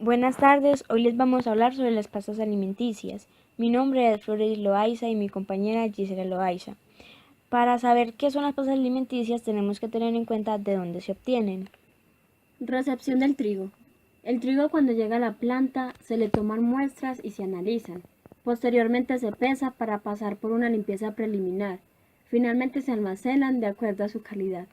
Buenas tardes, hoy les vamos a hablar sobre las pastas alimenticias. Mi nombre es Flores Loaiza y mi compañera Gisela Loaiza. Para saber qué son las pastas alimenticias tenemos que tener en cuenta de dónde se obtienen. Recepción del trigo. El trigo cuando llega a la planta se le toman muestras y se analizan. Posteriormente se pesa para pasar por una limpieza preliminar. Finalmente se almacenan de acuerdo a su calidad.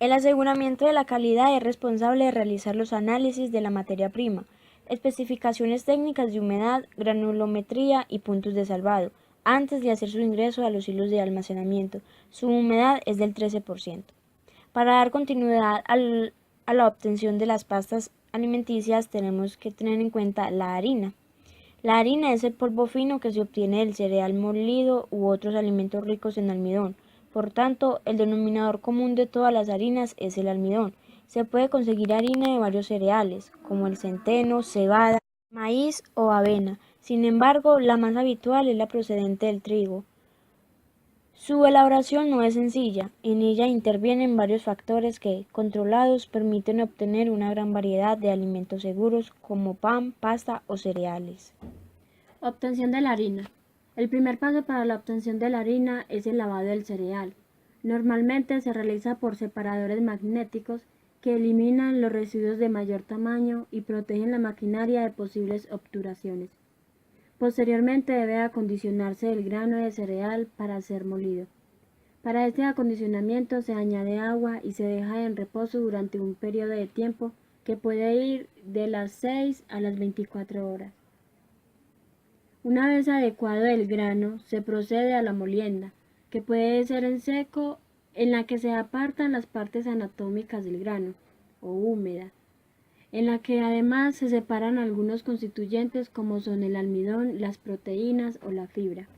El aseguramiento de la calidad es responsable de realizar los análisis de la materia prima, especificaciones técnicas de humedad, granulometría y puntos de salvado, antes de hacer su ingreso a los hilos de almacenamiento. Su humedad es del 13%. Para dar continuidad a la obtención de las pastas alimenticias tenemos que tener en cuenta la harina. La harina es el polvo fino que se obtiene del cereal molido u otros alimentos ricos en almidón. Por tanto, el denominador común de todas las harinas es el almidón. Se puede conseguir harina de varios cereales, como el centeno, cebada, maíz o avena. Sin embargo, la más habitual es la procedente del trigo. Su elaboración no es sencilla, en ella intervienen varios factores que, controlados, permiten obtener una gran variedad de alimentos seguros como pan, pasta o cereales. Obtención de la harina. El primer paso para la obtención de la harina es el lavado del cereal. Normalmente se realiza por separadores magnéticos que eliminan los residuos de mayor tamaño y protegen la maquinaria de posibles obturaciones. Posteriormente debe acondicionarse el grano de cereal para ser molido. Para este acondicionamiento se añade agua y se deja en reposo durante un periodo de tiempo que puede ir de las 6 a las 24 horas. Una vez adecuado el grano, se procede a la molienda, que puede ser en seco, en la que se apartan las partes anatómicas del grano, o húmeda, en la que además se separan algunos constituyentes como son el almidón, las proteínas o la fibra.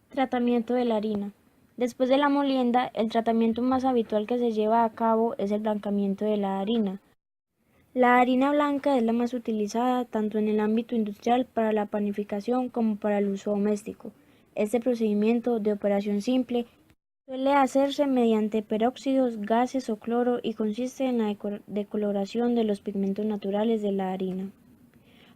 Tratamiento de la harina. Después de la molienda, el tratamiento más habitual que se lleva a cabo es el blancamiento de la harina. La harina blanca es la más utilizada tanto en el ámbito industrial para la panificación como para el uso doméstico. Este procedimiento de operación simple suele hacerse mediante peróxidos, gases o cloro y consiste en la decoloración de los pigmentos naturales de la harina.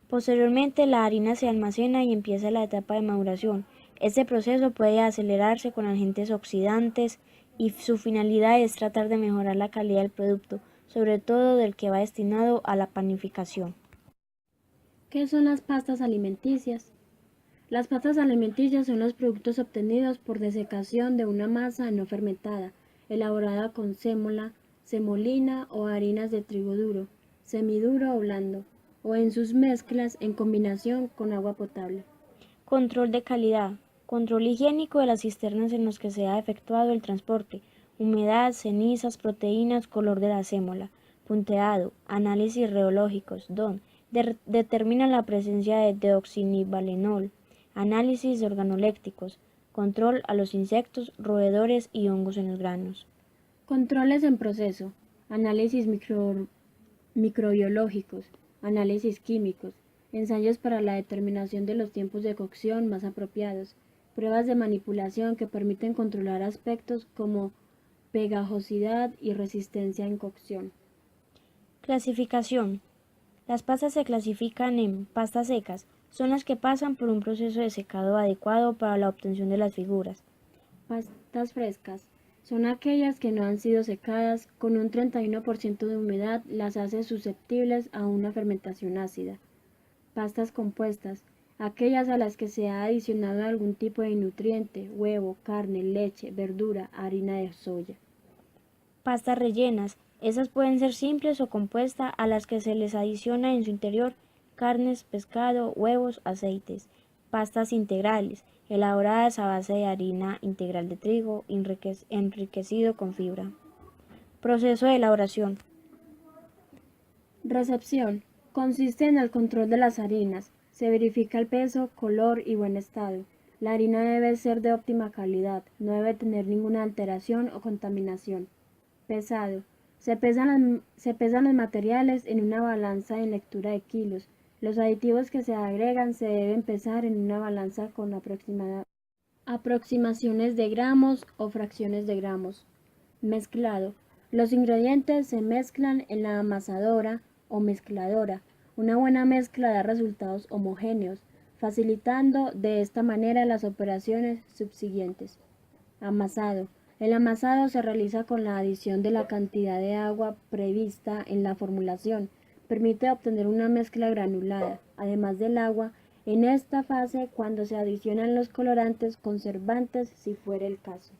Posteriormente, la harina se almacena y empieza la etapa de maduración. Este proceso puede acelerarse con agentes oxidantes y su finalidad es tratar de mejorar la calidad del producto, sobre todo del que va destinado a la panificación. ¿Qué son las pastas alimenticias? Las pastas alimenticias son los productos obtenidos por desecación de una masa no fermentada, elaborada con sémola, semolina o harinas de trigo duro, semiduro o blando, o en sus mezclas en combinación con agua potable. Control de calidad. Control higiénico de las cisternas en las que se ha efectuado el transporte. Humedad, cenizas, proteínas, color de la sémola. Punteado. Análisis reológicos. DON. Determina la presencia de deoxinivalenol. Análisis de organolépticos. Control a los insectos, roedores y hongos en los granos. Controles en proceso. Análisis microbiológicos. Análisis químicos. Ensayos para la determinación de los tiempos de cocción más apropiados. Pruebas de manipulación que permiten controlar aspectos como pegajosidad y resistencia en cocción. Clasificación. Las pastas se clasifican en pastas secas, son las que pasan por un proceso de secado adecuado para la obtención de las figuras. Pastas frescas son aquellas que no han sido secadas, con un 31% de humedad las hace susceptibles a una fermentación ácida. Pastas compuestas, aquellas a las que se ha adicionado algún tipo de nutriente, huevo, carne, leche, verdura, harina de soya. Pastas rellenas, esas pueden ser simples o compuestas a las que se les adiciona en su interior carnes, pescado, huevos, aceites. Pastas integrales, elaboradas a base de harina integral de trigo enriquecido con fibra. Proceso de elaboración. Recepción. Consiste en el control de las harinas. Se verifica el peso, color y buen estado. La harina debe ser de óptima calidad, no debe tener ninguna alteración o contaminación. Pesado. Se pesan los materiales en una balanza en lectura de kilos. Los aditivos que se agregan se deben pesar en una balanza con aproximaciones de gramos o fracciones de gramos. Mezclado. Los ingredientes se mezclan en la amasadora o mezcladora. Una buena mezcla da resultados homogéneos, facilitando de esta manera las operaciones subsiguientes. Amasado. El amasado se realiza con la adición de la cantidad de agua prevista en la formulación. Permite obtener una mezcla granulada. Además del agua, en esta fase cuando se adicionan los colorantes conservantes si fuera el caso.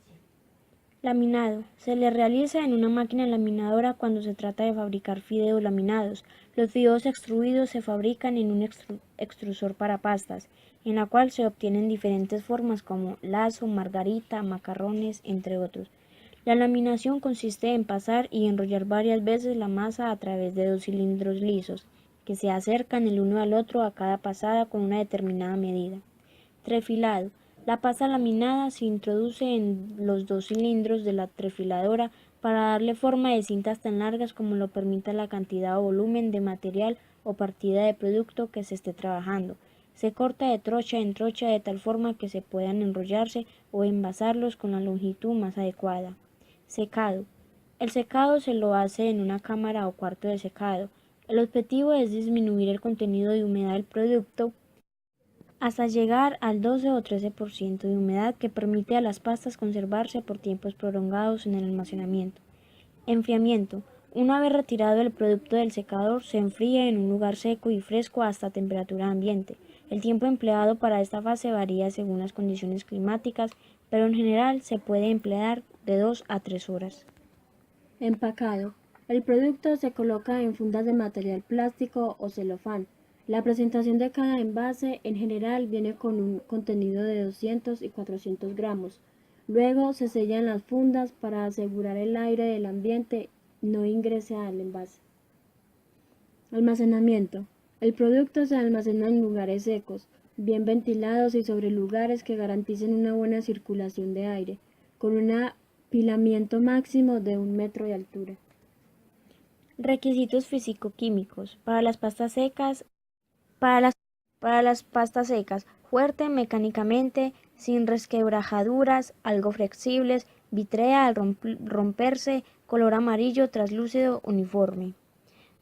Laminado. Se le realiza en una máquina laminadora cuando se trata de fabricar fideos laminados. Los fideos extruidos se fabrican en un extrusor para pastas, en la cual se obtienen diferentes formas como lazo, margarita, macarrones, entre otros. La laminación consiste en pasar y enrollar varias veces la masa a través de 2 cilindros lisos, que se acercan el uno al otro a cada pasada con una determinada medida. Trefilado. La pasta laminada se introduce en los 2 cilindros de la trefiladora para darle forma de cintas tan largas como lo permita la cantidad o volumen de material o partida de producto que se esté trabajando. Se corta de trocha en trocha de tal forma que se puedan enrollarse o envasarlos con la longitud más adecuada. Secado. El secado se lo hace en una cámara o cuarto de secado. El objetivo es disminuir el contenido de humedad del producto hasta llegar al 12 o 13% de humedad que permite a las pastas conservarse por tiempos prolongados en el almacenamiento. Enfriamiento. Una vez retirado el producto del secador, se enfría en un lugar seco y fresco hasta temperatura ambiente. El tiempo empleado para esta fase varía según las condiciones climáticas, pero en general se puede emplear de 2 a 3 horas. Empacado. El producto se coloca en fundas de material plástico o celofán. La presentación de cada envase en general viene con un contenido de 200 y 400 gramos. Luego se sellan las fundas para asegurar el aire del ambiente no ingrese al envase. Almacenamiento. El producto se almacena en lugares secos, bien ventilados y sobre lugares que garanticen una buena circulación de aire, con un apilamiento máximo de 1 metro de altura. Requisitos físico-químicos. Para las pastas secas, fuerte mecánicamente, sin resquebrajaduras, algo flexibles, vitrea al romperse, color amarillo traslúcido uniforme.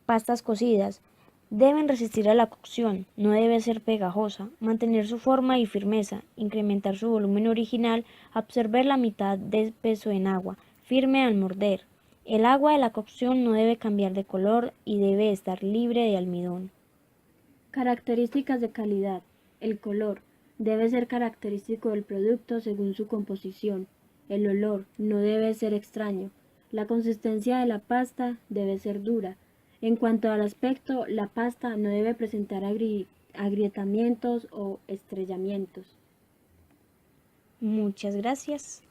Pastas cocidas. Deben resistir a la cocción, no debe ser pegajosa, mantener su forma y firmeza, incrementar su volumen original, absorber la mitad de peso en agua, firme al morder. El agua de la cocción no debe cambiar de color y debe estar libre de almidón. Características de calidad. El color debe ser característico del producto según su composición. El olor no debe ser extraño. La consistencia de la pasta debe ser dura. En cuanto al aspecto, la pasta no debe presentar agrietamientos o estrellamientos. Muchas gracias.